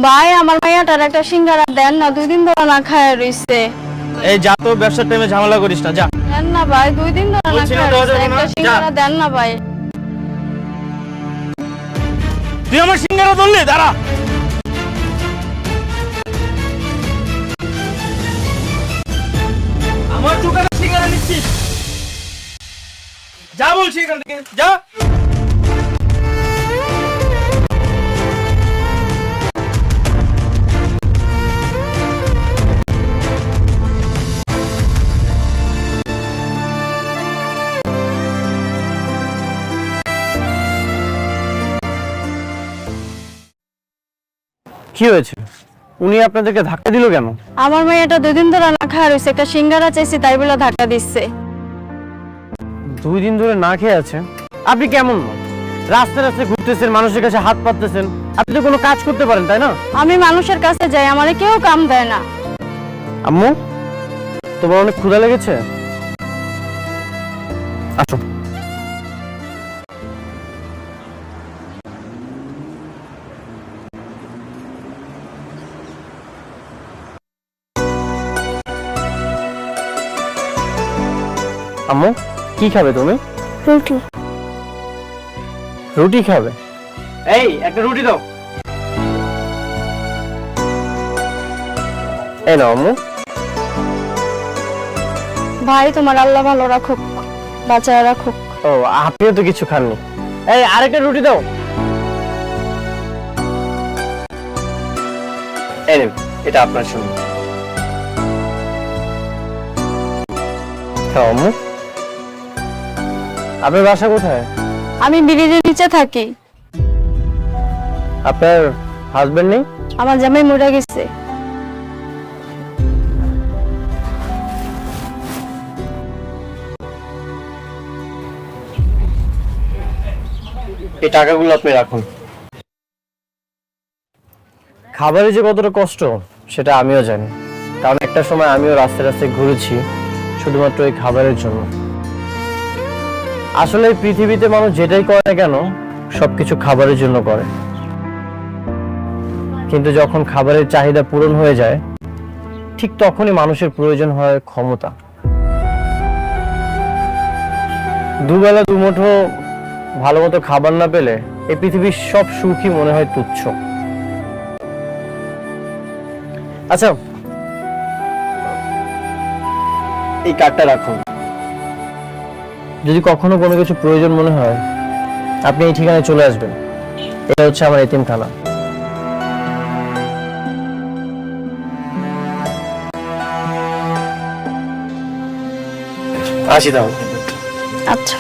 ভাই আমার মাইয়াটার একটা সিঙ্গারা দেন না, 2 দিন ধরে না খায় রইছে। এই যা তো ব্যবসার টাইমে ঝামেলা করিস না, যা। দেন না ভাই, 2 দিন ধরে না খায় রইছে, একটা সিঙ্গারা দেন না ভাই। তুই আমার সিঙ্গারা ধরলি, দাঁড়া। আমার দোকানে সিঙ্গারা নিচ্ছিস? যা বলছি এখান থেকে, যা। কি হয়েছে? উনি আপনাদেরকে ধাক্কা দিল কেন? আমার মাইয়াটা 2 দিন ধরে না খায় রইছে, একটা সিঙ্গারা চাইছি তাই বলে ধাক্কা দিচ্ছে। 2 দিন ধরে না খেয়ে আছে? আপনি কেমন রাস্তায় রাস্তায় ঘুরতেছেন, মানুষের কাছে হাত পাততেছেন, আপনি তো কোনো কাজ করতে পারেন, তাই না? আমি মানুষের কাছে যাই, আমারে কেউ কাম দেয় না। আম্মু, তোমার অনেক ক্ষুধা লেগেছে? আসো। আম্মু, কি খাবে তুমি? রুটি। রুটি খাবে? এই একটা রুটি দাও। এই নাও আম্মু। ভাই তোমার আল্লাহ ভালো রাখুক, বাঁচায় রাখুক। ও, আপনিও তো কিছু খাননি। এই আরেকটা রুটি দাও। এই নিন, এটা আপনার জন্য। খাও আম্মু। আপনার বাসা কোথায়? আমি ব্রিজের নিচে থাকি। আপনার হাজবেন্ড নেই? আমার জামাই মরে গেছে। এই টাকাগুলো আপনি রাখুন। খাবারে যে কতটা কষ্ট সেটা আমিও জানি, কারণ একটা সময় আমিও রাস্তায় রাস্তায় ঘুরেছি শুধুমাত্র এই খাবারের জন্য। আসলে এই পৃথিবীতে মানুষ যেটাই করে না কেন সবকিছু খাবারের জন্য করে, কিন্তু যখন খাবারের চাহিদা পূরণ হয়ে যায় ঠিক তখনই মানুষের প্রয়োজন হয় ক্ষমতা। দুবেলা দুমুঠো ভালো মতো খাবার না পেলে এই পৃথিবীর সব সুখই মনে হয় তুচ্ছ। আচ্ছা, এই কার্ডটা রাখুন। যদি কখনো কোনো কিছু প্রয়োজন মনে হয় আপনি এই ঠিকানায় চলে আসবেন। এটা হচ্ছে আমার এতিমখানা। আসি তাহলে। আচ্ছা।